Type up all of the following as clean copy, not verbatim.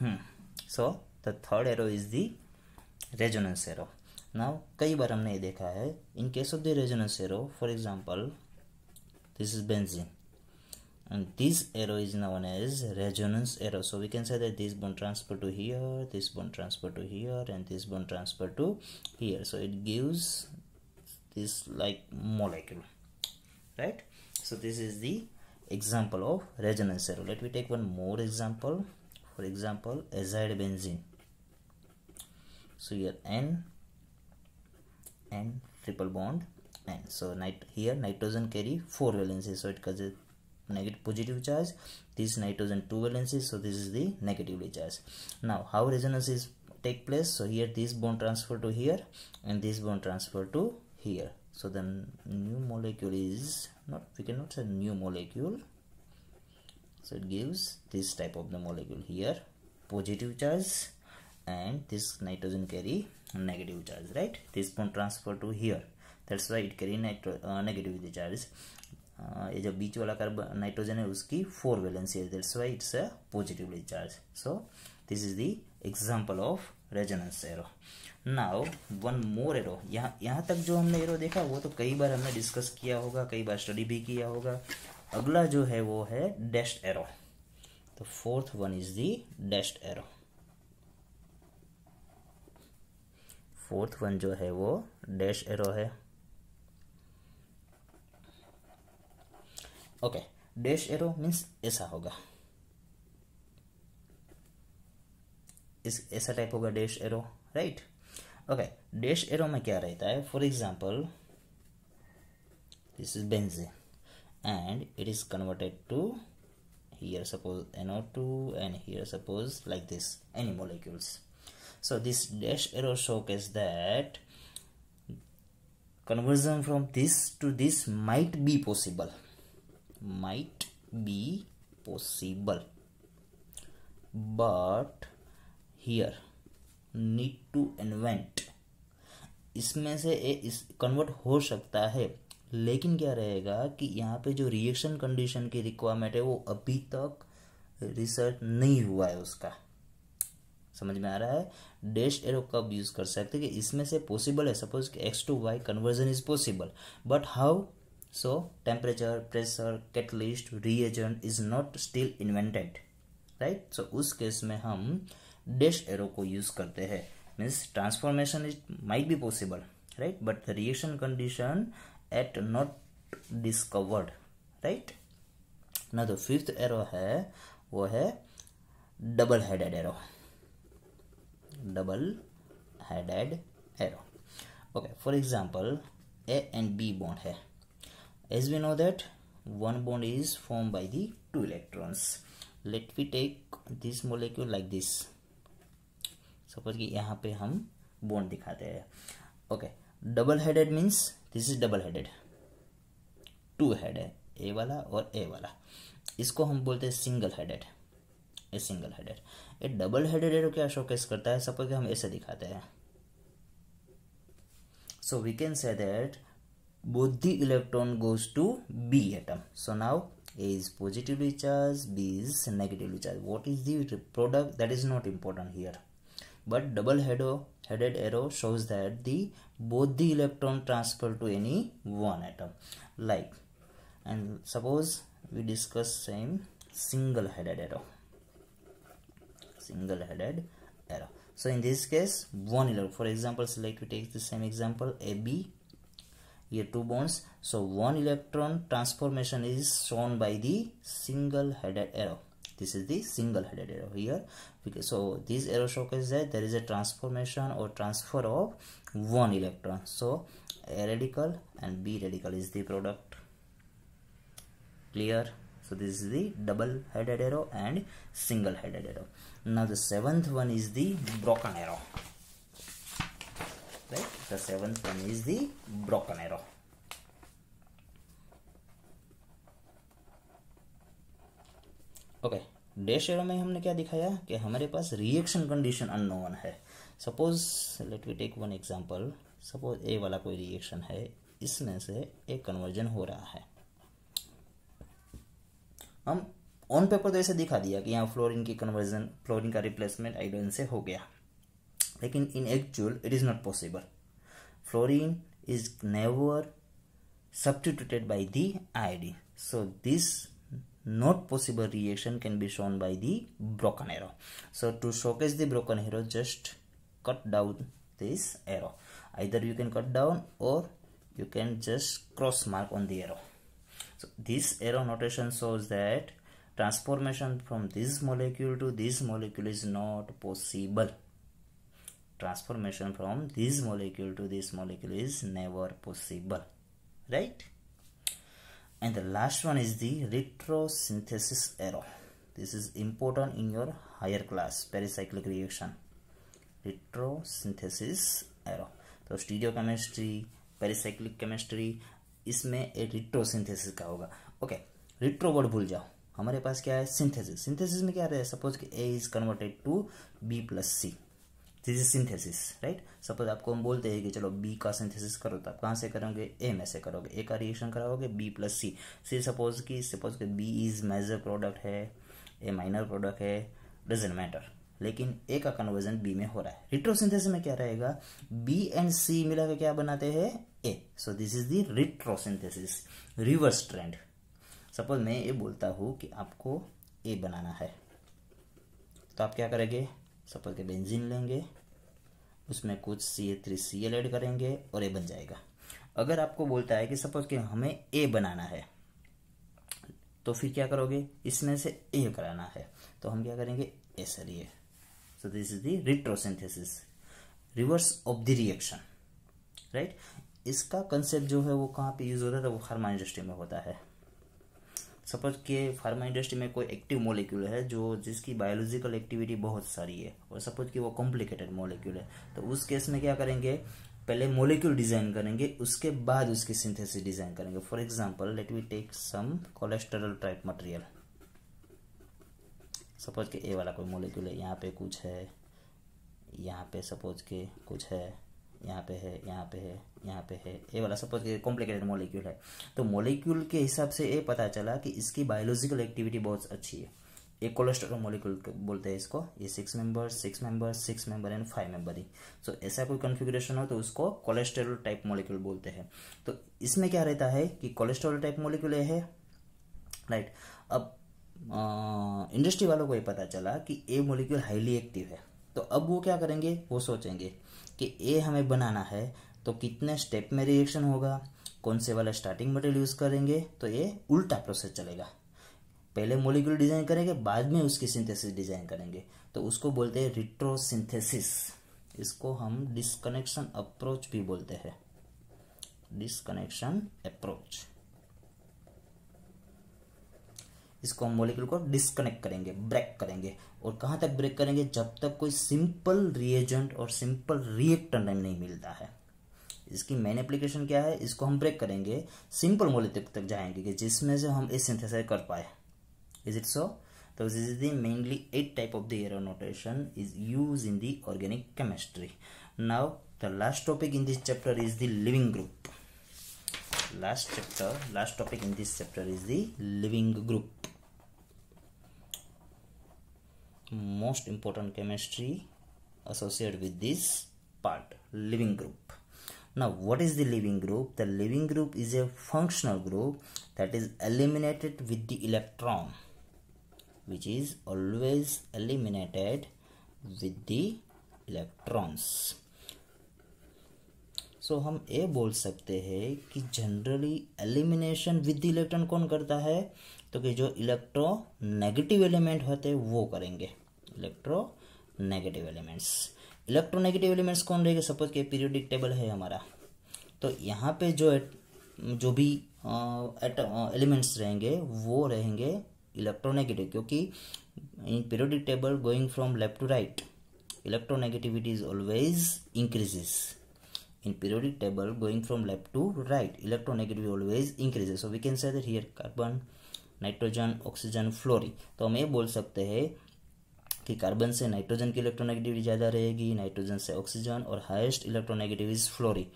So the third arrow is the resonance arrow. Now कई बार हमने ये देखा है, in case of the resonance arrow, for example this is benzene and this arrow is known as resonance arrow. So we can say that this bond transfer to here, this bond transfer to here, and this bond transfer to here. So it gives this like molecule, right? So this is the example of resonance arrow. Let me take one more example. For example, azide benzene. So here N triple bond N. So here nitrogen carry 4 valencies, so it causes negative positive charge. This nitrogen 2 valencies, so this is the negatively charged. Now how resonance is take place? So here this bond transfer to here and this bond transfer to here. So the new molecule is not, we cannot say new molecule, so it gives this type of the molecule here, positive charge, and this nitrogen carry negative charge, right? This bond transfer to here, that's why it carry negativity charge. ये जो बीच वाला carbon nitrogen है उसकी 4 valency है, that's why it's a positively charged. So this is the example of resonance arrow. Now one more arrow. यहाँ तक जो हमने एरो देखा वो तो कई बार हमने डिस्कस किया होगा, कई बार स्टडी भी किया होगा. अगला जो है वो है डैश्ड एरो. तो fourth one is the dashed arrow. Fourth one जो है वो डैश एरो है. ओके, डैश एरो मीन्स ऐसा होगा, ऐसा टाइप होगा dash arrow, right? Okay, dash arrow में क्या रहता है? For example this is benzene and it is converted to here, suppose NO2, and here suppose like this any molecules. So this dash arrow showcase that conversion from this to this might be possible, but here need to invent. इसमें से इस convert हो सकता है, लेकिन क्या रहेगा कि यहाँ पे जो रिएक्शन कंडीशन की रिक्वायरमेंट है वो अभी तक रिसर्च नहीं हुआ है उसका. समझ में आ रहा है? डैश एरो कब यूज कर सकते हैं कि इसमें से पॉसिबल है, सपोज कि X to Y conversion is possible, but how? So temperature, pressure, catalyst, reagent is not still invented, right? So उस केस में हम डैश एरो को यूज करते हैं. Means transformation is might be possible, right, but the reaction condition at not discovered, right? Now the fifth arrow है वो है double headed arrow. double headed arrow. Okay, for example A and B bond है. As we know that one bond is formed by the 2 electrons. Let me take this molecule like this. Suppose कि यहाँ पे हम bond दिखाते हैं. Okay, double headed means this is double headed, 2 head है, ए वाला और ए वाला. इसको हम बोलते हैं single headed. A single headed. A double headed arrow क्या शोकेस करता है? सपोज कि हम ऐसे दिखाते हैं. So we can say that both the electron goes to be atom. So now A is positively charge, B is negatively charge. What is the product? That is not important here. But double headed arrow shows that both the electron transfer to any one atom. Like, and suppose we discuss same single headed arrow. So in this case, one electron. For example, select we take the same example AB. Here 2 bonds. So one electron transformation is shown by the single headed arrow. This is the single headed arrow here. So this arrow showcases that there is a transformation or transfer of one electron. So A radical and B radical is the product. Clear? So this is the double headed arrow and single headed arrow. Now the 7th one is the broken arrow. Right? The 7th one is the broken arrow. Okay, dash arrow में हमने क्या दिखाया कि हमारे पास reaction condition unknown है. Suppose let we take one example. Suppose A वाला कोई रिएक्शन है, इसमें से एक कन्वर्जन हो रहा है. हम ऑन पेपर तो ऐसे दिखा दिया कि यहाँ फ्लोरीन की कन्वर्जन, फ्लोरीन का रिप्लेसमेंट आयोडीन से हो गया, लेकिन इन actual it is not possible. Fluorine is never substituted by the iodine. So this not possible reaction can be shown by the broken arrow. So to showcase the broken arrow, just cut down this arrow. Either you can cut down or you can just cross mark on the arrow. So this arrow notation shows that transformation from this molecule to this molecule is not possible. Transformation from this molecule to this molecule is never possible, right? And the last one is the retrosynthesis arrow. This is important in your higher class pericyclic reaction. Retrosynthesis arrow. तो stereochemistry, pericyclic chemistry, इसमें एक रिट्रोसिंथेसिस का होगा. Okay, retro word भूल जाओ. हमारे पास क्या है? सिंथेसिस. सिंथेसिस में क्या रहे? सपोज कि A is converted to B plus C. This is synthesis, right. Suppose आपको हम बोलते हैं कि चलो बी का सिंथेसिस करो, तो आप कहाँ से करोगे? ए में से करोगे. ए का रिएक्शन कराओगे बी प्लस सी से. सपोज कि बी इज मेजर प्रोडक्ट है, ए माइनर प्रोडक्ट है, डजंट मैटर, लेकिन ए का कन्वर्जन बी में हो रहा है. रिट्रोसिंथेसिस में क्या रहेगा? बी एंड सी मिला के क्या बनाते हैं? A. So this is the retrosynthesis, reverse trend. Suppose मैं ये बोलता हूँ कि आपको ए बनाना है, तो आप क्या करेंगे? सपोज के बेंजीन लेंगे, उसमें कुछ CH3Cl ऐड करेंगे और ए बन जाएगा. अगर आपको बोलता है कि सपोज कि हमें ए बनाना है, तो फिर क्या करोगे? इसमें से ए कराना है, तो हम क्या करेंगे? ए सर ये. So this is the retrosynthesis, reverse of the reaction, right. इसका कंसेप्ट जो है वो कहाँ पे यूज होता है? तो वो फार्मा इंडस्ट्री में होता है. सपोज के फार्मा इंडस्ट्री में कोई एक्टिव मॉलिक्यूल है जो जिसकी बायोलॉजिकल एक्टिविटी बहुत सारी है, और सपोज कि वो कॉम्प्लिकेटेड मॉलिक्यूल है, तो उस केस में क्या करेंगे? पहले मॉलिक्यूल डिजाइन करेंगे, उसके बाद उसकी सिंथेसिस डिजाइन करेंगे. For example, let we take some cholesterol type material. Suppose कि ए वाला कोई मॉलिक्यूल है, यहाँ पे कुछ है, यहाँ पे सपोज के कुछ है, यहाँ पे है, यहाँ पे है, यहाँ पे है. ए वाला सपोज कि कॉम्प्लिकेटेड मॉलिक्यूल है, तो मॉलिक्यूल के हिसाब से ये पता चला कि इसकी बायोलॉजिकल एक्टिविटी बहुत अच्छी है. एक कोलेस्टेरॉल मॉलिक्यूल बोलते हैं इसको. ये 6 member, 6 member, 6 member and 5 member ही. सो ऐसा कोई कॉन्फ़िगरेशन हो तो उसको कोलेस्टेरॉल टाइप मॉलिक्यूल बोलते हैं. तो इसमें क्या रहता है कि कोलेस्टेरॉल टाइप मॉलिक्यूल है, राइट. अब इंडस्ट्री वालों को ये पता चला कि ए मॉलिक्यूल हाईली एक्टिव है, तो अब वो क्या करेंगे? वो सोचेंगे कि ए हमें बनाना है, तो कितने स्टेप में रिएक्शन होगा, कौन से वाला स्टार्टिंग मटेरियल यूज करेंगे. तो ये उल्टा प्रोसेस चलेगा. पहले मॉलिक्यूल डिजाइन करेंगे, बाद में उसकी सिंथेसिस डिजाइन करेंगे, तो उसको बोलते हैं रिट्रोसिंथेसिस. इसको हम डिस्कनेक्शन अप्रोच भी बोलते हैं. Disconnection approach. इसको हम मॉलिक्यूल को डिस्कनेक्ट करेंगे, ब्रेक करेंगे. और कहाँ तक ब्रेक करेंगे? जब तक कोई सिंपल रिएजेंट और सिंपल रिएक्टेंट नहीं मिलता है. इसकी मेन एप्लीकेशन क्या है? इसको हम ब्रेक करेंगे, सिंपल मॉलिक्यूल तक जाएंगे कि जिसमें से हम इस सिंथेसाइज कर पाए. Is it so? तो this is the mainly 8 type of the arrow notation is use in the organic chemistry. Now the last topic in this chapter is the living group. last topic in this chapter is the living group. Most important chemistry associated with this part, living group. Now what is the living group? The living group is a functional group that is eliminated with the electron, which is always eliminated with the electrons. सो हम ये बोल सकते हैं कि generally elimination with the electron कौन करता है? तो कि जो इलेक्ट्रोनेगेटिव एलिमेंट होते हैं वो करेंगे. इलेक्ट्रोनेगेटिव एलिमेंट्स कौन रहेंगे? सपोज कि पीरियोडिक टेबल है हमारा, तो यहाँ पे जो भी एलिमेंट्स रहेंगे वो रहेंगे इलेक्ट्रोनेगेटिव, क्योंकि in periodic table going from left to right electronegativity is always increases. In periodic table going from left to right, electronegativity always increases. So we can say that here carbon, nitrogen, oxygen, fluorine. तो हम ये बोल सकते हैं कि carbon से nitrogen की electronegativity ज़्यादा रहेगी, नाइट्रोजन से ऑक्सीजन, और highest electronegative is fluorine.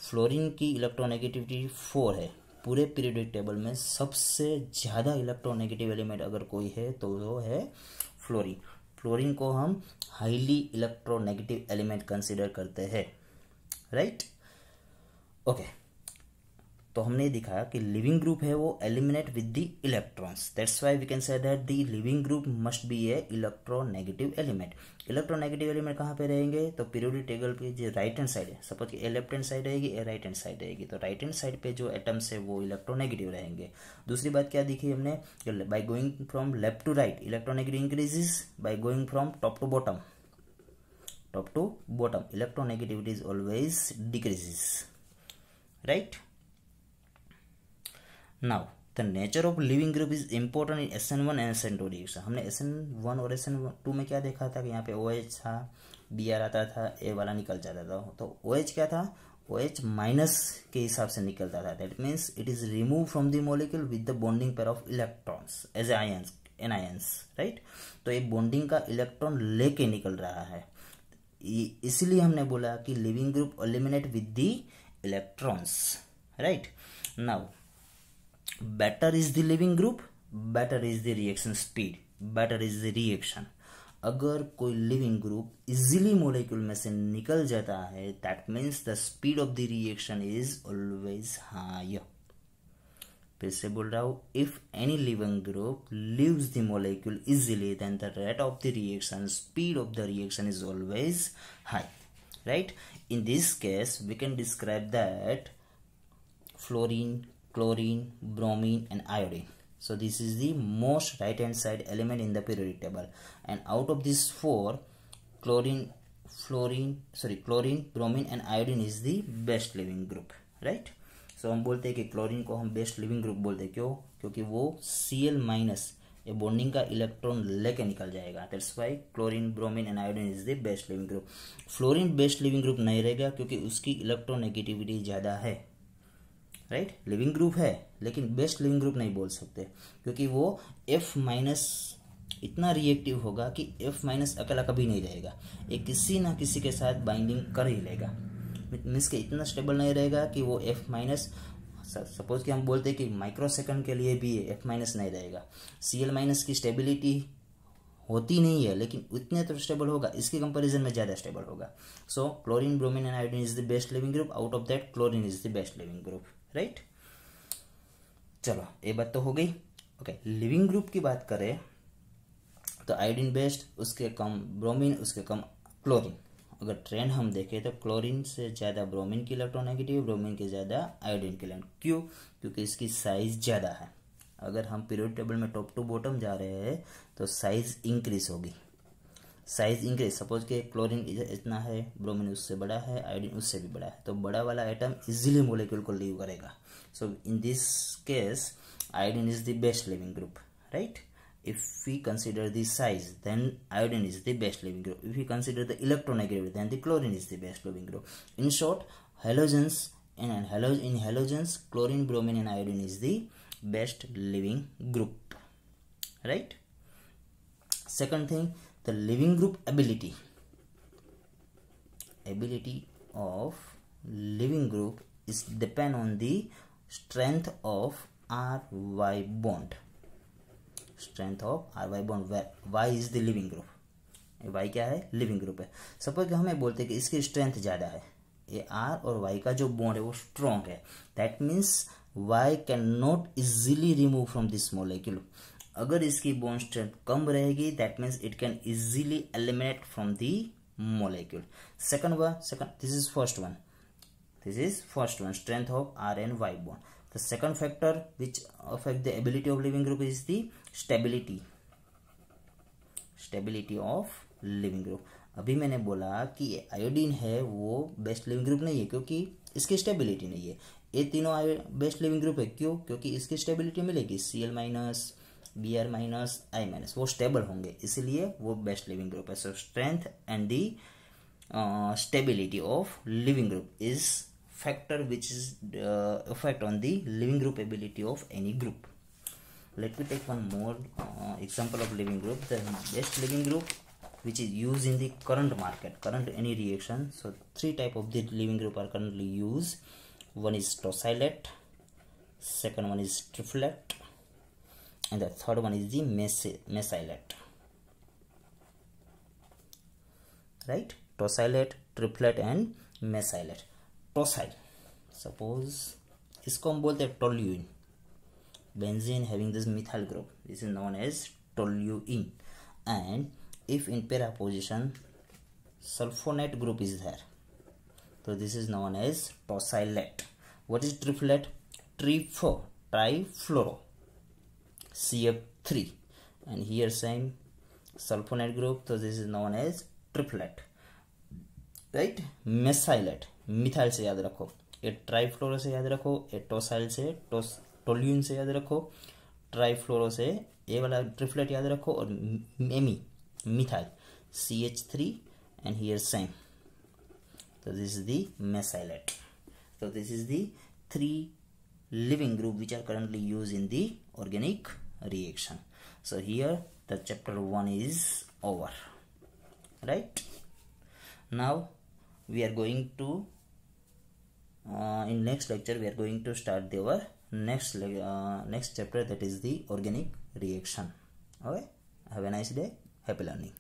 Fluorine की इलेक्ट्रोनेगेटिविटी 4 है, पूरे पीरियोडिक टेबल में सबसे ज़्यादा इलेक्ट्रोनेगेटिव एलिमेंट अगर कोई है तो वो है फ्लोरीन। फ्लोरीन को हम हाईली इलेक्ट्रोनेगेटिव एलिमेंट कंसिडर करते हैं, राइट। ओके, तो हमने दिखाया कि लिविंग ग्रुप है वो eliminate with the electrons, that's why we can say that the living group must be a electronegative element. Electronegative element कहाँ पे रहेंगे, तो पीरियोडिक टेबल पे जो राइट हैंड साइड है, सपोज कि ए लेफ्ट हैंड साइड रहेगी, ए राइट हैंड साइड रहेगी, तो राइट हैंड साइड पे जो एटम्स है वो इलेक्ट्रोनेगेटिव रहेंगे। दूसरी बात क्या दिखी हमने, by going from left to right electronegative increases, by going from top to bottom electronegativity is always decreases, right. Now, the nature of living group is important in SN1 and SN2 reaction। हमने SN1 और SN2 में क्या देखा था कि यहाँ पे OH था, Br आता था, A वाला निकल जाता था, तो OH क्या था, OH माइनस के हिसाब से निकलता था, that means it is remove from the molecule with the bonding pair of electrons as ions, anions, right. तो ये बॉन्डिंग का इलेक्ट्रॉन लेके निकल रहा है, इसलिए हमने बोला कि leaving group eliminate with the electrons, right. Now better is the living group, better is the reaction speed, better is the reaction। अगर कोई लिविंग ग्रुप इजीली मॉलिक्यूल में से निकल जाता है, that means the speed of the reaction is always higher. फिर से बोल रहा हूं, if any leaving group leaves the molecule easily then the rate of the reaction, speed of the reaction is always high, right. In this case we can describe that fluorine, chlorine, bromine and iodine. So this is the most right hand side element in the periodic table, and out of these four, chlorine, bromine and iodine is the best living group, right। So हम बोलते हैं कि chlorine को हम best living group बोलते हैं, क्यों, क्योंकि वो Cl माइनस ये बॉन्डिंग का इलेक्ट्रॉन लेके निकल जाएगा, that's why chlorine, bromine and iodine is the best living group. Fluorine best living group नहीं रहेगा क्योंकि उसकी इलेक्ट्रोनेगेटिविटी ज़्यादा है, राइट। लिविंग ग्रुप है लेकिन बेस्ट लिविंग ग्रुप नहीं बोल सकते क्योंकि वो F माइनस इतना रिएक्टिव होगा कि F माइनस अकेला कभी नहीं रहेगा, ये किसी ना किसी के साथ बाइंडिंग कर ही लेगा, मीन्स के इतना स्टेबल नहीं रहेगा कि वो F माइनस, सपोज कि हम बोलते हैं कि माइक्रो सेकंड के लिए भी F माइनस नहीं रहेगा। Cl माइनस की स्टेबिलिटी होती नहीं है लेकिन उतने तो स्टेबल होगा, इसके कंपैरिजन में ज़्यादा स्टेबल होगा। So chlorine, bromine and iodine is the best living group, out of that chlorine is the best living group, right. चलो ये बात तो हो गई। ओके, लिविंग ग्रुप की बात करें तो आयोडीन बेस्ट, उसके कम ब्रोमीन, उसके कम क्लोरीन। अगर ट्रेंड हम देखें तो क्लोरीन से ज़्यादा ब्रोमीन की इलेक्ट्रोनेगेटिव, ब्रोमीन के ज़्यादा आयोडीन की इलेक्ट्रॉन, क्यों, क्योंकि इसकी साइज ज़्यादा है। अगर हम पीरियोडिक टेबल में टॉप टू बॉटम जा रहे हैं तो साइज इंक्रीज होगी, साइज इंक्रीज, सपोज के क्लोरीन इतना है, ब्रोमीन उससे बड़ा है, आयोडीन उससे भी बड़ा है, तो बड़ा वाला एटम इजीली मॉलिक्यूल को लीव करेगा। So in this case iodine is the best living group, right. If we consider the size, then iodine is the best living group. If we consider the electronegativity, then the chlorine is the best living group. In short, halogens in halogens, chlorine, bromine, and iodine is the best living group, right? Second thing, the living group ability of living group is depend on the strength of R-Y bond. Strength of R-Y bond, Y is the leaving group, Y क्या है, living group है। Suppose हमें बोलते हैं कि इसकी strength ज़्यादा है, ये R और Y का जो बॉन्ड है वो स्ट्रॉन्ग है, that means Y can not easily remove from this molecule. अगर इसकी बॉन्ड स्ट्रेंथ कम रहेगी that means it can easily eliminate from the molecule. Second this is first one, strength of R and Y bond। The second factor which affect the ability of living group is the stability of living group। अभी मैंने बोला कि iodine है वो best living group नहीं है क्योंकि इसकी स्टेबिलिटी नहीं है। ये तीनों बेस्ट लिविंग ग्रुप है, क्यों, क्योंकि इसकी स्टेबिलिटी मिलेगी, Cl minus, Br minus, I minus, वो स्टेबल होंगे, इसलिए वो बेस्ट लिविंग ग्रुप है। सो strength and the stability of living group is factor which is effect on the living group ability of any group. Let me take one more example of living group. The best living group which is used in the current market, current any reaction. So three type of the living group are currently used. One is tosylate, second one is triplet, and the third one is the mesylate. Right? Tosylate, triplet and mesylate. Tosyl, suppose इसको हम बोलते हैं toluene. Benzene having this methyl group, this is known as toluene. And if in para position sulfonate group is there, so this is known as tosylate. What is triplet? Trifluoro CF3, and here same sulfonate group, so this is known as triplet. Right? Mesylate, methyl से याद रखो, ये trifluoro से याद रखो, ये टोसाइल से toluene से याद रखो, ट्राइफ्लोरो से ये वाला ट्रिपलेट याद रखो, और methyl CH3, and here same. So this is the mesylate. So this is the 3 living group which are currently used in the organic reaction. So here the chapter 1 is over. Right? Now we are going to in next lecture we are going to start our next chapter, that is the organic reaction. Okay, have a nice day, happy learning.